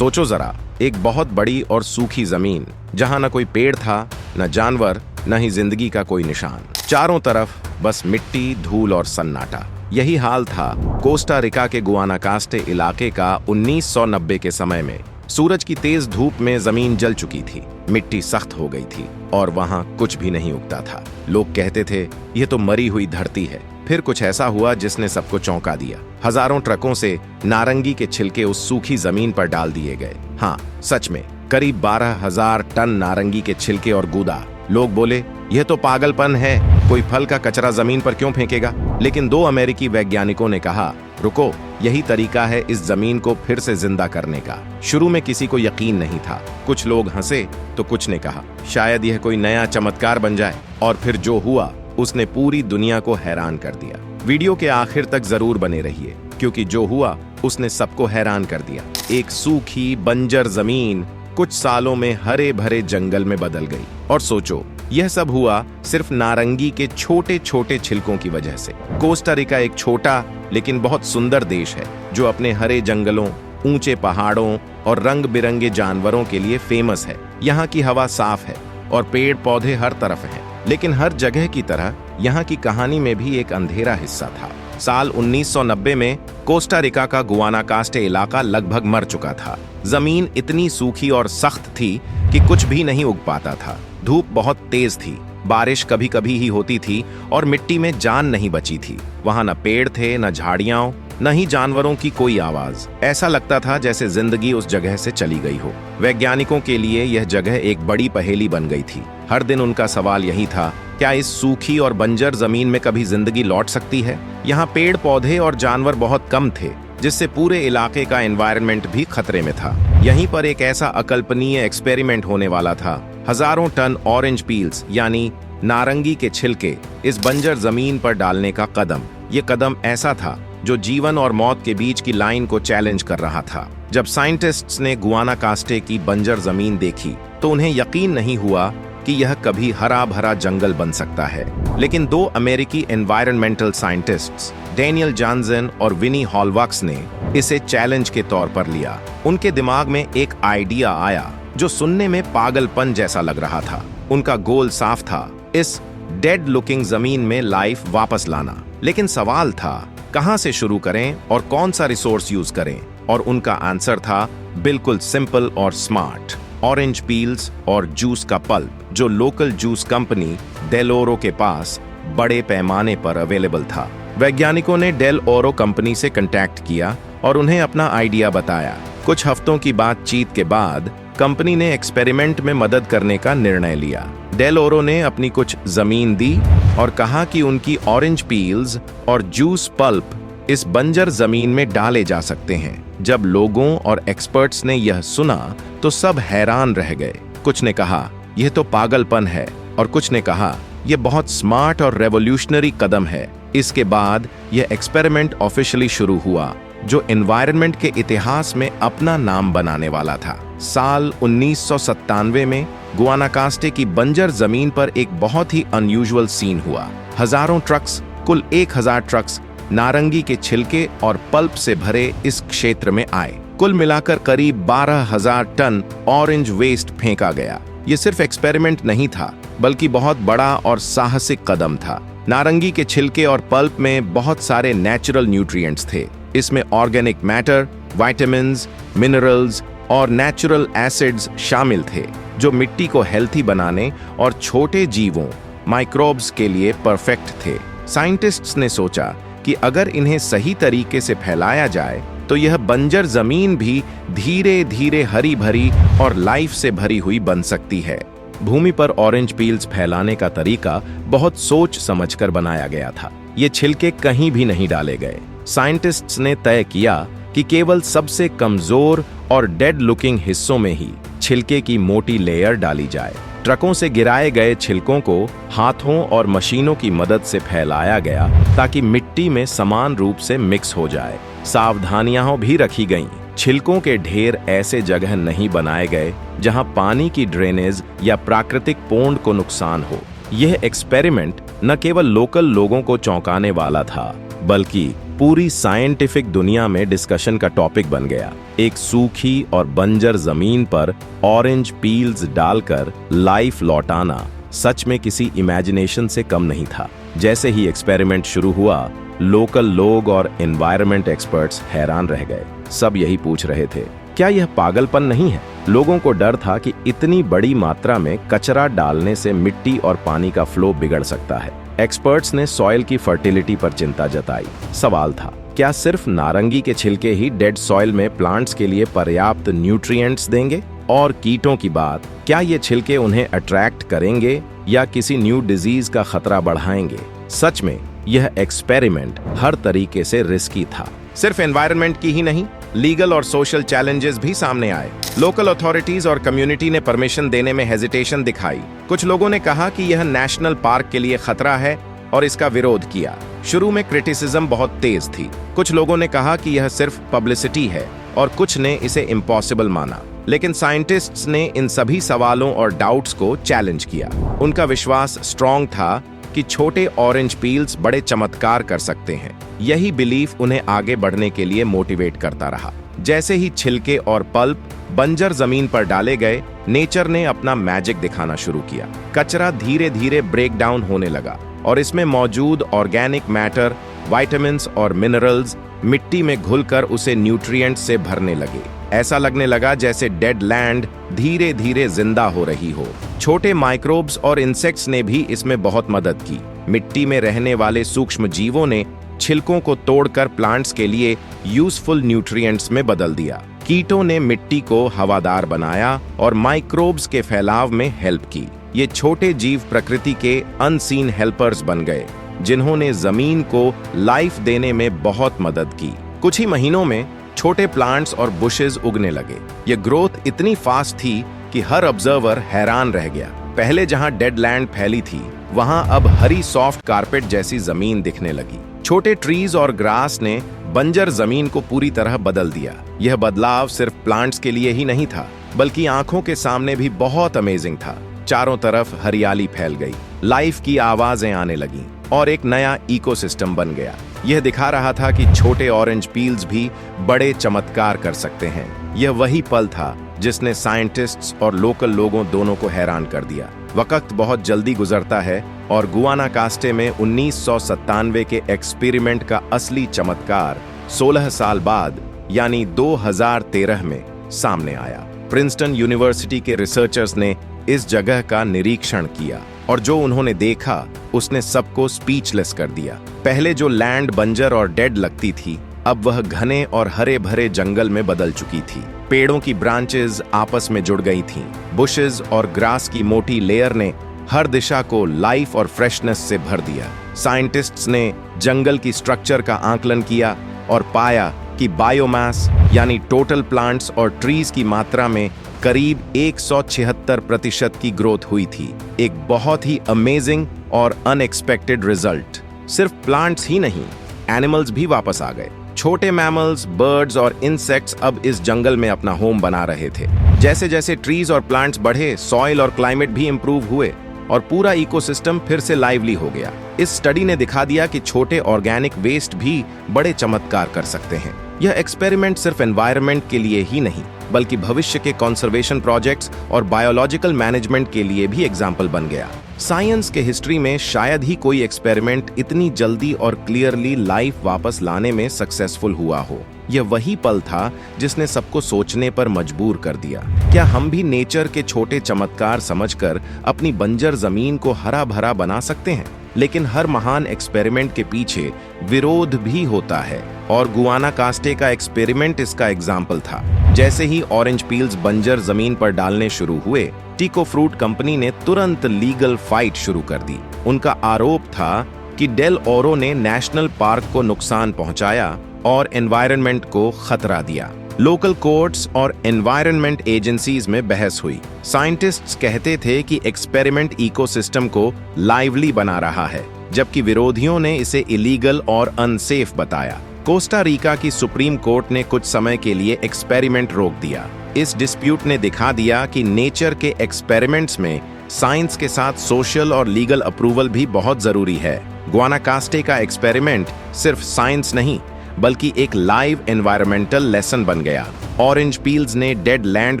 सोचो जरा, एक बहुत बड़ी और सूखी जमीन जहां न कोई पेड़ था, न जानवर, न ही जिंदगी का कोई निशान। चारों तरफ बस मिट्टी, धूल और सन्नाटा। यही हाल था कोस्टा रिका के गुआनाकास्टे इलाके का 1990 के समय में। सूरज की तेज धूप में जमीन जल चुकी थी, मिट्टी सख्त हो गई थी और वहां कुछ भी नहीं उगता था। लोग कहते थे यह तो मरी हुई धरती है। फिर कुछ ऐसा हुआ जिसने सबको चौंका दिया। हजारों ट्रकों से नारंगी के छिलके उस सूखी जमीन पर डाल दिए गए। हाँ, सच में करीब 12,000 टन नारंगी के छिलके और गूदा। लोग बोले यह तो पागलपन है, कोई फल का कचरा जमीन पर क्यों फेंकेगा। लेकिन 2 अमेरिकी वैज्ञानिकों ने कहा, रुको, यही तरीका है इस जमीन को फिर से जिंदा करने का। शुरू में किसी को यकीन नहीं था। कुछ लोग हंसे तो कुछ ने कहा शायद यह कोई नया चमत्कार बन जाए। और फिर जो हुआ उसने पूरी दुनिया को हैरान कर दिया। वीडियो के आखिर तक जरूर बने रहिए, क्योंकि जो हुआ उसने सबको हैरान कर दिया। एक सूखी बंजर जमीन कुछ सालों में हरे भरे जंगल में बदल गई। और सोचो, यह सब हुआ सिर्फ नारंगी के छोटे छोटे छिलकों की वजह से। कोस्टा रिका एक छोटा लेकिन बहुत सुंदर देश है, जो अपने हरे जंगलों, ऊंचे पहाड़ों और रंग बिरंगे जानवरों के लिए फेमस है। यहाँ की हवा साफ है और पेड़ पौधे हर तरफ हैं। लेकिन हर जगह की तरह यहाँ की कहानी में भी एक अंधेरा हिस्सा था। साल 1990 में कोस्टा रिका का गुआनाकास्टे इलाका लगभग मर चुका था। जमीन इतनी सूखी और सख्त थी कि कुछ भी नहीं उग पाता था। धूप बहुत तेज थी, बारिश कभी कभी ही होती थी और मिट्टी में जान नहीं बची थी। वहां न पेड़ थे, न झाड़ियां, न ही जानवरों की कोई आवाज। ऐसा लगता था जैसे जिंदगी उस जगह से चली गई हो। वैज्ञानिकों के लिए यह जगह एक बड़ी पहेली बन गई थी। हर दिन उनका सवाल यही था, क्या इस सूखी और बंजर जमीन में कभी जिंदगी लौट सकती है। यहाँ पेड़ पौधे और जानवर बहुत कम थे, जिससे पूरे इलाके का एनवायरनमेंट भी खतरे में था। यहीं पर एक ऐसा अकल्पनीय एक्सपेरिमेंट होने वाला था। हजारों टन ऑरेंज पील्स यानी नारंगी के छिलके इस बंजर जमीन पर डालने का कदम। ये कदम ऐसा था जो जीवन और मौत के बीच की लाइन को चैलेंज कर रहा था। जब साइंटिस्ट्स ने गुआनाकास्टे की बंजर जमीन देखी तो उन्हें यकीन नहीं हुआ कि यह कभी हरा भरा जंगल बन सकता है। लेकिन 2 अमेरिकी एनवायरमेंटल साइंटिस्ट्स डैनियल जॉनसन और विनी हॉलवॉक्स ने इसे चैलेंज के तौर पर लिया। उनके दिमाग में एक आइडिया आया जो सुनने में पागलपन जैसा लग रहा था। उनका गोल साफ था, इस डेड लुकिंग जमीन में लाइफ वापस लाना। लेकिन सवाल था, कहां से शुरू करें और कौन सा रिसोर्स यूज करें। और उनका आंसर था बिल्कुल सिंपल और स्मार्ट, ऑरेंज पील्स और जूस का पल्प, जो लोकल जूस कंपनी डेल ओरो के पास बड़े पैमाने पर अवेलेबल था। वैज्ञानिकों ने डेल ओरो कंपनी से कांटेक्ट किया और उन्हें अपना आइडिया बताया। कुछ हफ्तों की बातचीत के बाद कंपनी ने एक्सपेरिमेंट में मदद करने का निर्णय लिया। डेल ओरो ने अपनी कुछ जमीन दी और कहा कि उनकी ऑरेंज पील्स और जूस पल्प इस बंजर जमीन में डाले जा सकते हैं। जब लोगों और एक्सपर्ट्स ने यह सुना तो सब हैरान रह गए। कुछ ने कहा यह तो पागलपन है और कुछ ने कहा यह बहुत स्मार्ट और रेवोल्यूशनरी कदम है। इसके बाद यह एक्सपेरिमेंट ऑफिशियली शुरू हुआ, जो एनवायरनमेंट के इतिहास में अपना नाम बनाने वाला था। साल 1997 में गुआनाकास्टे की बंजर जमीन पर एक बहुत ही अनयूजुअल सीन हुआ। हजारों ट्रक्स, कुल 1000 ट्रक्स नारंगी के छिलके और पल्प से भरे इस क्षेत्र में आए। कुल मिलाकर करीब 12,000 टन ऑरेंज वेस्ट फेंका गया। ये सिर्फ एक्सपेरिमेंट नहीं था, बल्कि बहुत बड़ा और साहसिक कदम था। नारंगी के छिलके और पल्प में बहुत सारे नेचुरल न्यूट्रिएंट्स थे। इसमें ऑर्गेनिक मैटर, विटामिन्स, मिनरल्स और नेचुरल एसिड्स शामिल थे, जो मिट्टी को हेल्थी बनाने और छोटे जीवों, माइक्रोब्स के लिए परफेक्ट थे। साइंटिस्ट्स ने सोचा कि अगर इन्हें सही तरीके से फैलाया जाए तो यह बंजर जमीन भी धीरे धीरे हरी भरी और लाइफ से भरी हुई बन सकती है। भूमि पर ऑरेंज पील्स फैलाने का तरीका बहुत सोच समझकर बनाया गया था। ये छिलके कहीं भी नहीं डाले गए। साइंटिस्ट्स ने तय किया कि केवल सबसे कमजोर और डेड लुकिंग हिस्सों में ही छिलके की मोटी लेयर डाली जाए। ट्रकों से गिराए गए छिलकों को हाथों और मशीनों की मदद से फैलाया गया ताकि मिट्टी में समान रूप से मिक्स हो जाए। सावधानियां भी रखी गईं। छिलकों के ढेर ऐसे जगह नहीं बनाए गए जहां पानी की ड्रेनेज या प्राकृतिक पोंड को नुकसान हो। यह एक्सपेरिमेंट न केवल लोकल लोगों को चौंकाने वाला था, बल्कि पूरी साइंटिफिक दुनिया में डिस्कशन का टॉपिक बन गया। एक सूखी और बंजर जमीन पर ऑरेंज पील्स डालकर लाइफ लौटाना सच में किसी इमेजिनेशन से कम नहीं था। जैसे ही एक्सपेरिमेंट शुरू हुआ, लोकल लोग और एनवायरनमेंट एक्सपर्ट्स हैरान रह गए। सब यही पूछ रहे थे, क्या यह पागलपन नहीं है? लोगों को डर था कि इतनी बड़ी मात्रा में कचरा डालने से मिट्टी और पानी का फ्लो बिगड़ सकता है। एक्सपर्ट्स ने सॉइल की फर्टिलिटी पर चिंता जताई। सवाल था, क्या सिर्फ नारंगी के छिलके ही डेड सॉइल में प्लांट्स के लिए पर्याप्त न्यूट्रिएंट्स देंगे? और कीटों की बात, क्या ये छिलके उन्हें अट्रैक्ट करेंगे या किसी न्यू डिजीज का खतरा बढ़ाएंगे? सच में यह एक्सपेरिमेंट हर तरीके से रिस्की था। सिर्फ एनवायरनमेंट की ही नहीं, लीगल और सोशल चैलेंजेस भी सामने आए। लोकल अथॉरिटीज और कम्युनिटी ने परमिशन देने में हेजिटेशन दिखाई। कुछ लोगों ने कहा कि यह नेशनल पार्क के लिए खतरा है और इसका विरोध किया। शुरू में क्रिटिसिज्म बहुत तेज थी। कुछ लोगों ने कहा कि यह सिर्फ पब्लिसिटी है और कुछ ने इसे इम्पॉसिबल माना। लेकिन साइंटिस्ट्स ने इन सभी सवालों और डाउट्स को चैलेंज किया। उनका विश्वास स्ट्रॉन्ग था कि छोटे ऑरेंज पील्स बड़े चमत्कार कर सकते हैं। यही बिलीफ उन्हें आगे बढ़ने के लिए मोटिवेट करता रहा। जैसे ही छिलके और पल्प बंजर जमीन पर डाले गए, नेचर ने अपना मैजिक दिखाना शुरू किया। कचरा धीरे धीरे ब्रेक डाउन होने लगा और इसमें मौजूद ऑर्गेनिक मैटर, विटामिन्स और मिनरल्स मिट्टी में घुलकर उसे न्यूट्रिएंट्स से भरने लगे। ऐसा लगने लगा जैसे डेड लैंड धीरे धीरे जिंदा हो रही हो। छोटे माइक्रोब्स और इंसेक्ट्स ने भी इसमें बहुत मदद की। मिट्टी में रहने वाले सूक्ष्म जीवों ने छिलकों को तोड़कर प्लांट्स के लिए यूजफुल न्यूट्रिएंट्स में बदल दिया। कीटों ने मिट्टी को हवादार बनाया और माइक्रोब्स के फैलाव में हेल्प की। ये छोटे जीव प्रकृति के अनसीन हेल्पर्स बन गए, जिन्होंने जमीन को लाइफ देने में बहुत मदद की। कुछ ही महीनों में छोटे प्लांट्स और बुशेस उगने लगे। ये ग्रोथ इतनी फास्ट थी कि हर ऑब्जर्वर हैरान रह गया। पहले जहां डेड लैंड फैली थी, वहां अब हरी सॉफ्ट कारपेट जैसी जमीन दिखने लगी। छोटे ट्रीज और ग्रास ने बंजर जमीन को पूरी तरह बदल दिया। यह बदलाव सिर्फ प्लांट्स के लिए ही नहीं था, बल्कि आंखों के सामने भी बहुत अमेजिंग था। चारों तरफ हरियाली फैल गई, लाइफ की आवाजें आने लगीं और एक नया इकोसिस्टम बन गया। यह दिखा रहा था कि छोटे ऑरेंज पील्स भी बड़े चमत्कार कर सकते हैं। यह वही पल था जिसने साइंटिस्ट्स और लोकल लोगों दोनों को हैरान कर दिया। वक्त बहुत जल्दी गुजरता है और गुआनाकास्टे में 1997 के एक्सपेरिमेंट का असली चमत्कार 16 साल बाद यानी 2013 में सामने आया। प्रिंसटन यूनिवर्सिटी के रिसर्चर्स ने इस जगह का निरीक्षण किया और जो उन्होंने देखा उसने सबको स्पीचलेस कर दिया। पहले जो लैंड बंजर और डेड लगती थी, अब वह घने और हरे भरे जंगल में बदल चुकी थी। पेड़ों की ब्रांचेस आपस में जुड़ गई थीं। बुशेस और ग्रास की मोटी लेयर ने हर दिशा को लाइफ और फ्रेशनेस से भर दिया। साइंटिस्ट्स ने जंगल की स्ट्रक्चर का आकलन किया और पाया कि बायोमास यानी टोटल प्लांट्स और ट्रीज की मात्रा में करीब 176% की ग्रोथ हुई थी। एक बहुत ही अमेजिंग और अनएक्सपेक्टेड रिजल्ट। सिर्फ प्लांट्स ही नहीं, एनिमल्स भी वापस आ गए। छोटे मैमल्स, बर्ड्स और इंसेक्ट्स अब इस जंगल में अपना होम बना रहे थे। जैसे जैसे ट्रीज और प्लांट्स बढ़े, सॉइल और क्लाइमेट भी इंप्रूव हुए और पूरा इकोसिस्टम फिर से लाइवली हो गया। इस स्टडी ने दिखा दिया कि छोटे ऑर्गेनिक वेस्ट भी बड़े चमत्कार कर सकते हैं। यह एक्सपेरिमेंट सिर्फ एनवायरनमेंट के लिए ही नहीं, बल्कि भविष्य के कंजर्वेशन प्रोजेक्ट्स और बायोलॉजिकल मैनेजमेंट के लिए भी एग्जाम्पल बन गया। साइंस के हिस्ट्री में शायद ही कोई एक्सपेरिमेंट इतनी जल्दी और क्लियरली लाइफ वापस लाने में सक्सेसफुल हुआ हो। यह वही पल था जिसने सबको सोचने पर मजबूर कर दिया। क्या हम भी नेचर के छोटे चमत्कार समझकर अपनी बंजर जमीन को हरा भरा बना सकते हैं? लेकिन हर महान एक्सपेरिमेंट के पीछे विरोध भी होता है और गुआनाकास्टे का एक्सपेरिमेंट इसका एग्जाम्पल था। जैसे ही ऑरेंज पील्स बंजर जमीन पर डालने शुरू हुए, टिको फ्रूट कंपनी ने तुरंत लीगल फाइट शुरू कर दी। उनका आरोप था कि डेल ओरो ने नेशनल पार्क को नुकसान पहुंचाया और एनवायरनमेंट को खतरा दिया। लोकल कोर्ट्स और एनवायरनमेंट एजेंसीज में बहस हुई। साइंटिस्ट्स कहते थे कि एक्सपेरिमेंट इकोसिस्टम को लाइवली बना रहा है, जबकि विरोधियों ने इसे इलीगल और अनसेफ बताया। कोस्टा रिका की सुप्रीम कोर्ट ने कुछ समय के लिए एक्सपेरिमेंट रोक दिया। इस डिस्प्यूट ने दिखा दिया कि नेचर के एक्सपेरिमेंट्स में साइंस के साथ सोशल और लीगल अप्रूवल भी बहुत जरूरी है। गुआनाकास्टे का एक्सपेरिमेंट सिर्फ साइंस नहीं बल्कि एक लाइव एनवायरमेंटल लेसन बन गया। ऑरेंज पील्स ने डेड लैंड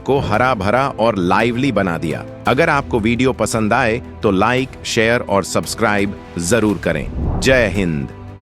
को हरा भरा और लाइवली बना दिया। अगर आपको वीडियो पसंद आए तो लाइक, शेयर और सब्सक्राइब जरूर करें। जय हिंद।